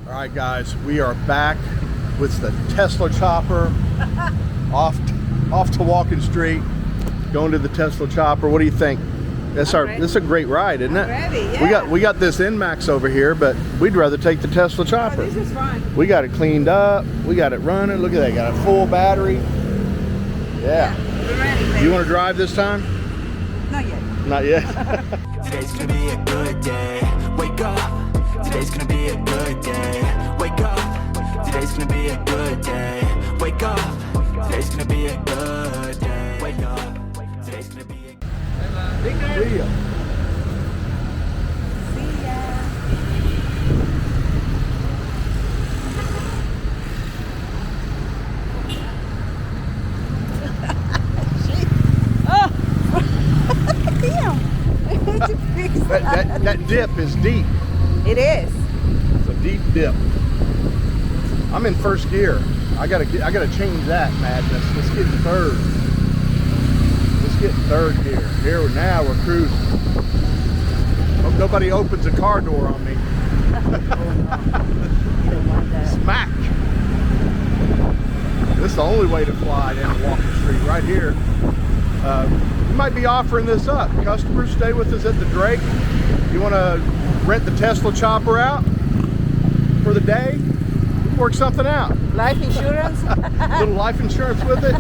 All right, guys, we are back with the Tesla chopper off to Walking Street, going to the Tesla chopper. What do you think? This is a great ride, isn't it? Ready, yeah. We got this NMAX over here, but we'd rather take the Tesla chopper. Oh, this is fun. We got it cleaned up. We got it running. Look at that. Got a full battery. Yeah. We're ready, baby. You want to drive this time? Not yet. Not yet. Today's gonna be a good day. Wake up. Today's gonna be a good day. Wake up. Today's gonna be a good day. Wake up. Today's gonna be a good day. Wake up. Today's gonna be a See ya. See ya. Oh! Damn! I need to fix That dip is deep. It is. It's a deep dip. I'm in first gear. I gotta change that madness. Let's get in third. Let's get in third gear. Here now we're cruising. Hope nobody opens a car door on me. Smack. This is the only way to fly down Walking Street right here. We might be offering this up. Customers, stay with us at the Drake. You want to rent the Tesla chopper out for the day? Work something out. Life insurance? A little life insurance with it.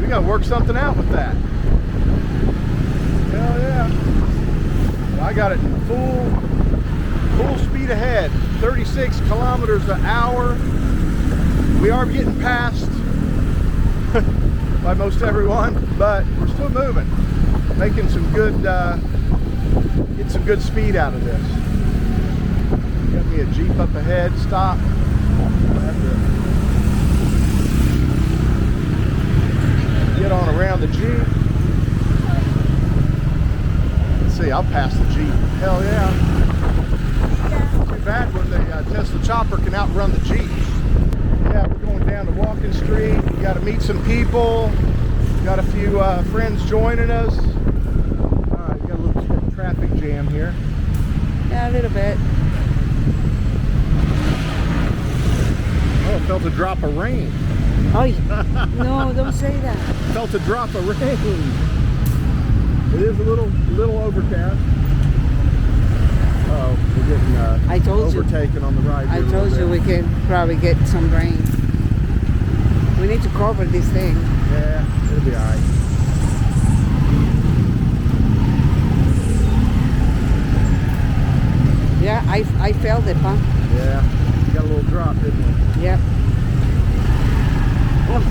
We gotta work something out with that. Hell yeah. Well, I got it in full speed ahead. 36 kilometers an hour. We are getting passed by most everyone, but we're still moving. Making some good, get some good speed out of this. Got me a Jeep up ahead, stop. Get on around the Jeep. Let's see, I'll pass the Jeep. Hell yeah. Too bad when the Tesla chopper can outrun the Jeep. Yeah, we're going down to Walking Street. We got to meet some people. Got a few friends joining us. All right, got a little traffic jam here. Yeah, a little bit. Oh, felt a drop of rain. Oh, no, don't say that. Felt a drop of rain. It is a little overcast. Uh-oh, we're getting I told you. overtaken on the right. I told you we can probably get some rain. We need to cover this thing. Yeah, it'll be all right. Yeah, I felt it, huh? Yeah, got a little drop, didn't we? Yep. Oh.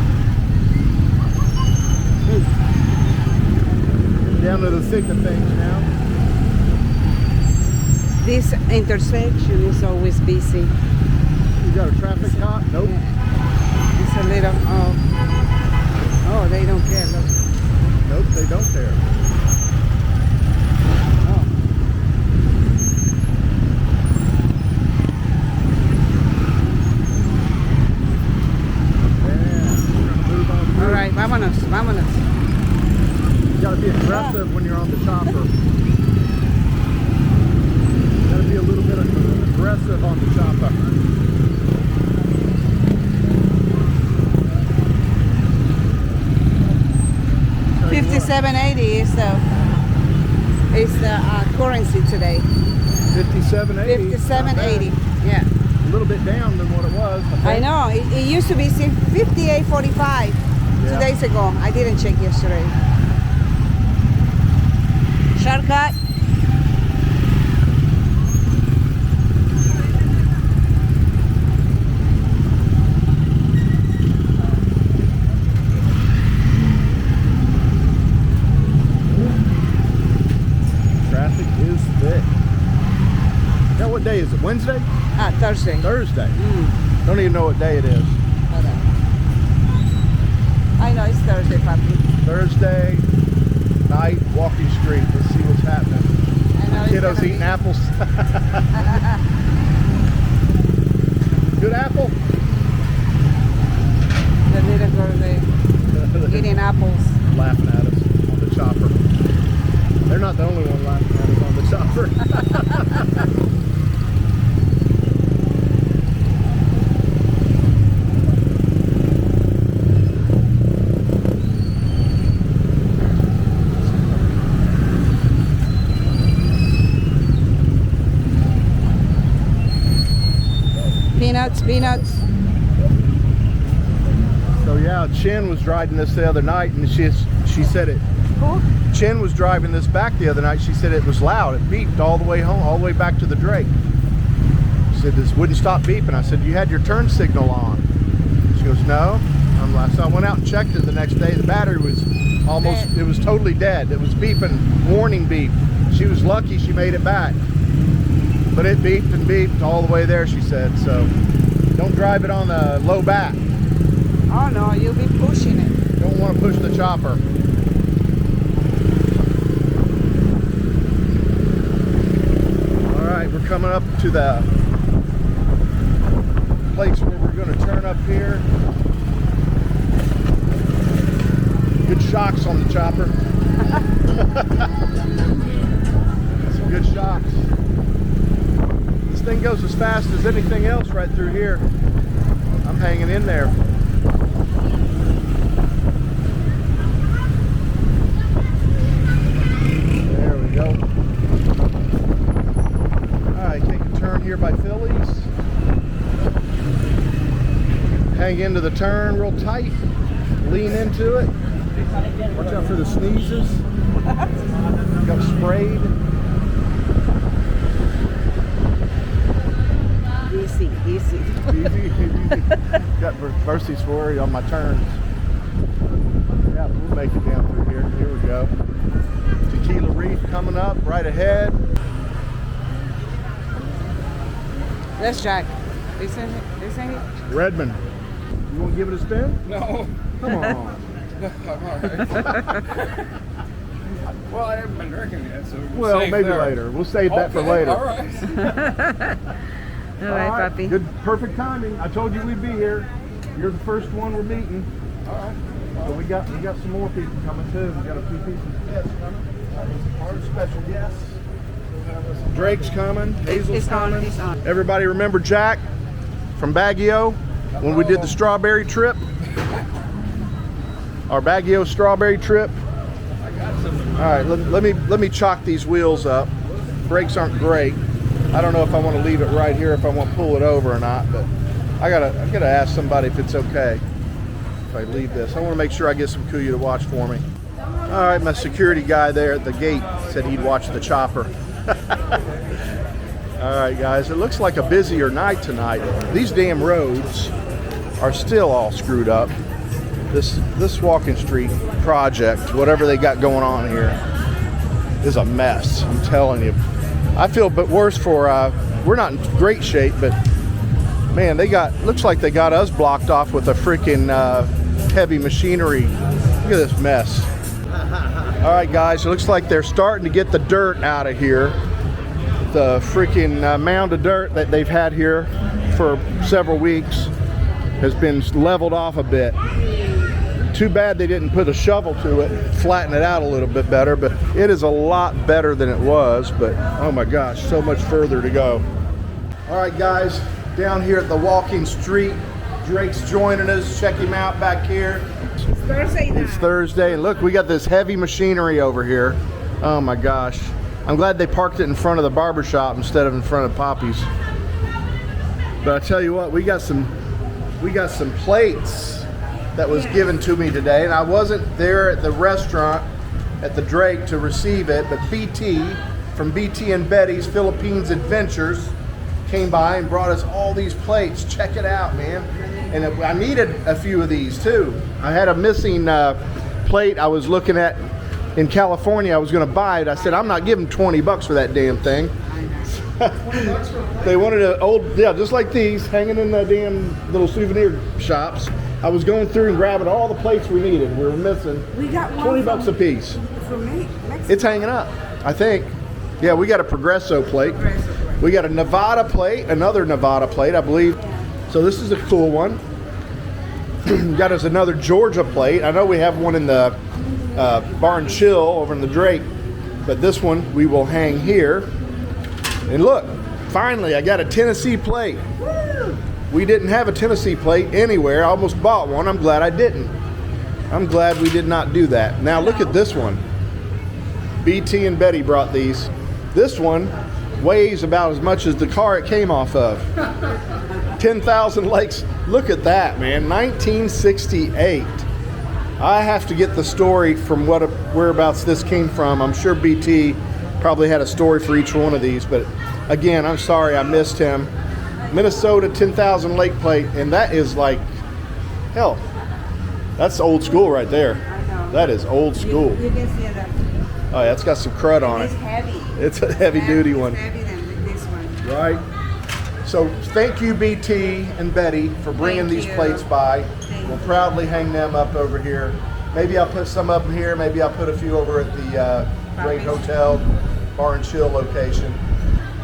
Down to the thick of things now. This intersection is always busy. You got a traffic cop? Nope. It's a little, oh, they don't care, look. Nope, they don't care. All right, vámonos. You gotta be aggressive when you're on the chopper. You gotta be a little bit aggressive on the chopper. 5780 is the currency today. 5780. 5780. Yeah. A little bit down than what it was. I know. It used to be 5845 2 days ago. I didn't check yesterday. Shortcut. Traffic is thick. Now, what day is it? Wednesday? Thursday. Thursday. Don't even know what day it is. Hold on. I know it's Thursday, Papi. Thursday night, Walking Street. Let's see what's happening. I know Kiddos eating apples. Good apple? The little girl there eating apples. Laughing at us on the chopper. They're not the only one. laughing at us on the chopper. peanuts. So yeah, Chin was riding this the other night, and she said it. Who? Chin was driving this back the other night. She said it was loud. It beeped all the way home, all the way back to the Drake. She said this wouldn't stop beeping. I said, you had your turn signal on. She goes, no. So I went out and checked it the next day. The battery was almost, it was totally dead. It was beeping, warning beep. She was lucky she made it back. But it beeped and beeped all the way there, she said. So don't drive it on the low back. Oh no, you'll be pushing it. Don't want to push the chopper. All right, we're coming up to the place where we're going to turn up here. Good shocks on the chopper. Some good shocks. This thing goes as fast as anything else right through here. I'm hanging in there. There we go. Alright, take a turn here by Phillies. Hang into the turn real tight. Lean into it. Watch out for the sneezes. Got sprayed. Easy. Easy. Got mercies for you on my turns. Yeah, we'll make it down through here. Here we go. Tequila Reef coming up right ahead. Let's drive. Isn't it? Redmond, you want to give it a spin? No. Come on. I'm all right. Well, I haven't been drinking yet, so Well, save maybe there. later. We'll save that for Okay, later. All right. All right, puppy. Good, perfect timing. I told you we'd be here. You're the first one we're meeting. All right. So we got some more people coming too. We got a few pieces of guests coming. Our special guests. Drake's coming. Hazel's It's on, coming. it's on. Everybody remember Jack from Baguio when we did the strawberry trip? Our Baguio strawberry trip. All right, let me chalk these wheels up. Brakes aren't great. I don't know if I want to leave it right here, if I want to pull it over or not, but I gotta ask somebody if it's okay if I leave this. I want to make sure I get some Kuya to watch for me. All right, my security guy there at the gate said he'd watch the chopper. All right, guys, it looks like a busier night tonight. These damn roads are still all screwed up. This walking street project, whatever they got going on here, is a mess. I'm telling you. I feel a bit worse for, we're not in great shape, but man, looks like they got us blocked off with a freaking heavy machinery. Look at this mess. All right, guys, it looks like they're starting to get the dirt out of here. The freaking mound of dirt that they've had here for several weeks has been leveled off a bit. Too bad they didn't put a shovel to it, flatten it out a little bit better, but it is a lot better than it was, but oh my gosh, so much further to go. All right, guys, down here at the walking street, Drake's joining us. Check him out back here. It's Thursday now. It's Thursday, and look, we got this heavy machinery over here. Oh my gosh. I'm glad they parked it in front of the barber shop instead of in front of Poppy's. But I tell you what, we got some plates that was given to me today, and I wasn't there at the restaurant at the Drake to receive it, but BT from BT and Betty's Philippines Adventures came by and brought us all these plates. Check it out, man. And I needed a few of these too. I had a missing plate I was looking at in California. I was going to buy it. I said, I'm not giving 20 bucks for that damn thing. They wanted an old, yeah, just like these, hanging in the damn little souvenir shops. I was going through and grabbing all the plates we needed. We were missing. We got one 20 bucks a piece. From me, Mexico. It's hanging up, I think. Yeah, we got a Progresso plate. We got a Nevada plate, another Nevada plate, I believe. So this is a cool one. Got us another Georgia plate. I know we have one in the Bar and Chill over in the Drake, but this one we will hang here. And look, finally I got a Tennessee plate. Woo! We didn't have a Tennessee plate anywhere. I almost bought one. I'm glad I didn't. I'm glad we did not do that. Now look at this one. BT and Betty brought these. This one weighs about as much as the car it came off of. 10,000 Lakes. Look at that, man. 1968. I have to get the story from whereabouts this came from. I'm sure BT probably had a story for each one of these, but again, I'm sorry I missed him. Minnesota 10,000 Lake plate, and that is like, hell, that's old school right there. I know. That is old school. You can see that. Oh yeah, it's got some crud on It's it. heavy. It's a heavy duty It's one. heavy than this one. Right. So thank you, BT and Betty, for bringing Thank these you. plates by. Thank We'll you. proudly hang them up over here. Maybe I'll put some up here. Maybe I'll put a few over at the Great Hotel Bar and Chill location.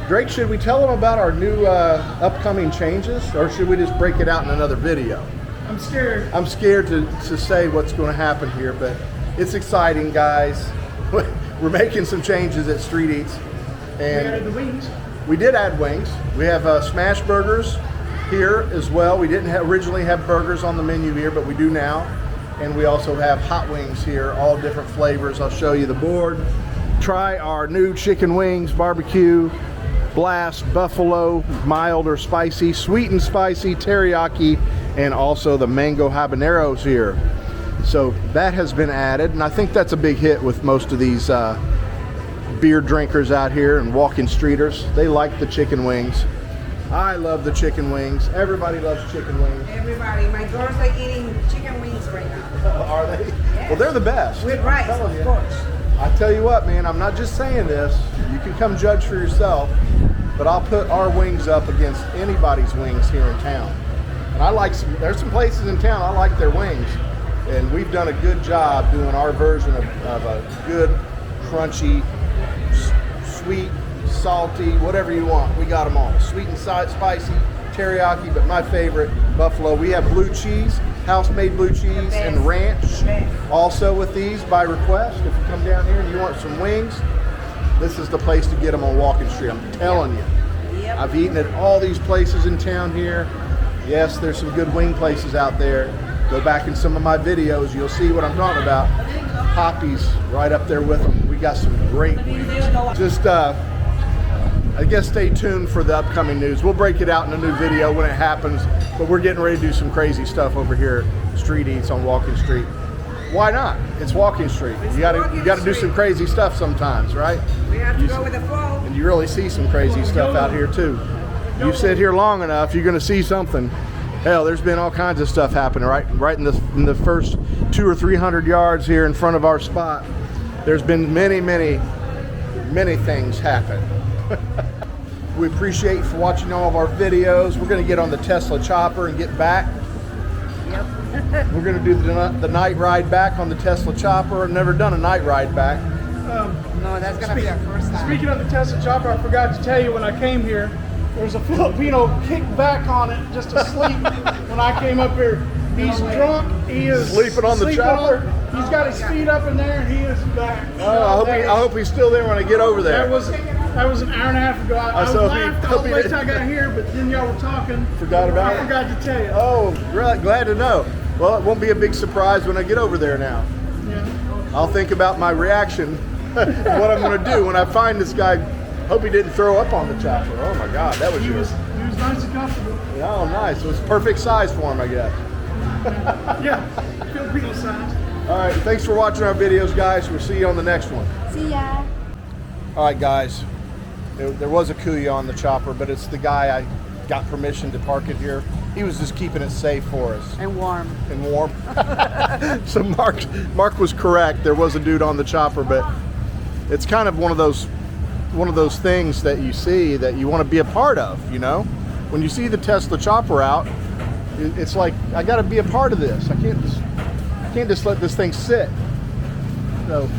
Drake, should we tell them about our new upcoming changes, or should we just break it out in another video? I'm scared. I'm scared to say what's going to happen here, but it's exciting, guys. We're making some changes at Street Eats, We added the and wings. we did add wings. We have smash burgers here as well. We didn't originally have burgers on the menu here, but we do now. And we also have hot wings here, all different flavors. I'll show you the board. Try our new chicken wings, barbecue, blast, buffalo, mild or spicy, sweet and spicy, teriyaki, and also the mango habaneros here. So that has been added, and I think that's a big hit with most of these beer drinkers out here and walking streeters. They like the chicken wings. I love the chicken wings. Everybody loves chicken wings. Everybody, my girls are eating chicken wings right now. Are they? Well, they're the best. With rice, I'm telling of you. course. I tell you what, man, I'm not just saying this. You can come judge for yourself, but I'll put our wings up against anybody's wings here in town. And I like there's some places in town I like their wings, and we've done a good job doing our version of a good, crunchy, sweet, salty, whatever you want. We got them all. Sweet and spicy, teriyaki, but my favorite, buffalo. We have blue cheese, house-made blue cheese, and ranch. Also with these by request. If you come down here and you want some wings, this is the place to get them on Walking Street. I'm telling you. Yep. I've eaten at all these places in town here. Yes, there's some good wing places out there. Go back in some of my videos, you'll see what I'm talking about. Poppy's right up there with them. We got some great wings. Just, I guess stay tuned for the upcoming news. We'll break it out in a new video when it happens, but we're getting ready to do some crazy stuff over here at Street Eats on Walking Street. Why not? It's Walking Street. You gotta do some crazy stuff sometimes, right? We have to go with the flow. And you really see some crazy stuff out here too. You sit here long enough, you're gonna see something. Hell, there's been all kinds of stuff happening right in the first 200 or 300 yards here in front of our spot. There's been many things happen. We appreciate you for watching all of our videos. We're gonna get on the Tesla chopper and get back. Yep. We're gonna do the night ride back on the Tesla chopper. I've never done a night ride back. No, that's gonna be our first time. Speaking of the Tesla chopper, I forgot to tell you when I came here, there's a Filipino kicked back on it just asleep when I came up here. He's drunk. He is Sleeping on the chopper? He's got his feet up in there, and he is back. Oh, I hope he's still there when I get over there. That was an hour and a half ago. I so laughed all the way till I got here, but then y'all were talking. Forgot about it? I forgot to tell you. Oh, glad to know. Well, it won't be a big surprise when I get over there now. Yeah. I'll think about my reaction, what I'm going to do when I find this guy. Hope he didn't throw up on the chopper. Oh my God, that was He yours. was nice and comfortable. Oh, nice. It was perfect size for him, I guess. Yeah, Filipino size. All right, thanks for watching our videos, guys. We'll see you on the next one. See ya. All right, guys. There was a Kuya on the chopper, but it's the guy I got permission to park it here. He was just keeping it safe for us. And warm. And warm. So Mark was correct. There was a dude on the chopper, but it's kind of one of those things that you see that you want to be a part of, you know? When you see the Tesla chopper out, it's like, I got to be a part of this. I can't just let this thing sit. So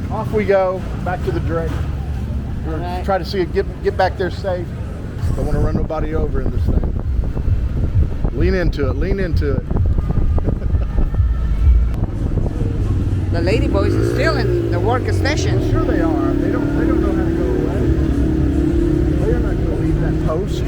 off we go, back to the Drake. We're gonna try to see it get back there safe. Don't want to run nobody over in this thing. Lean into it, lean into it. The lady boys are still in the work station. Sure they are. They don't know how to go away. They're not going to leave that post.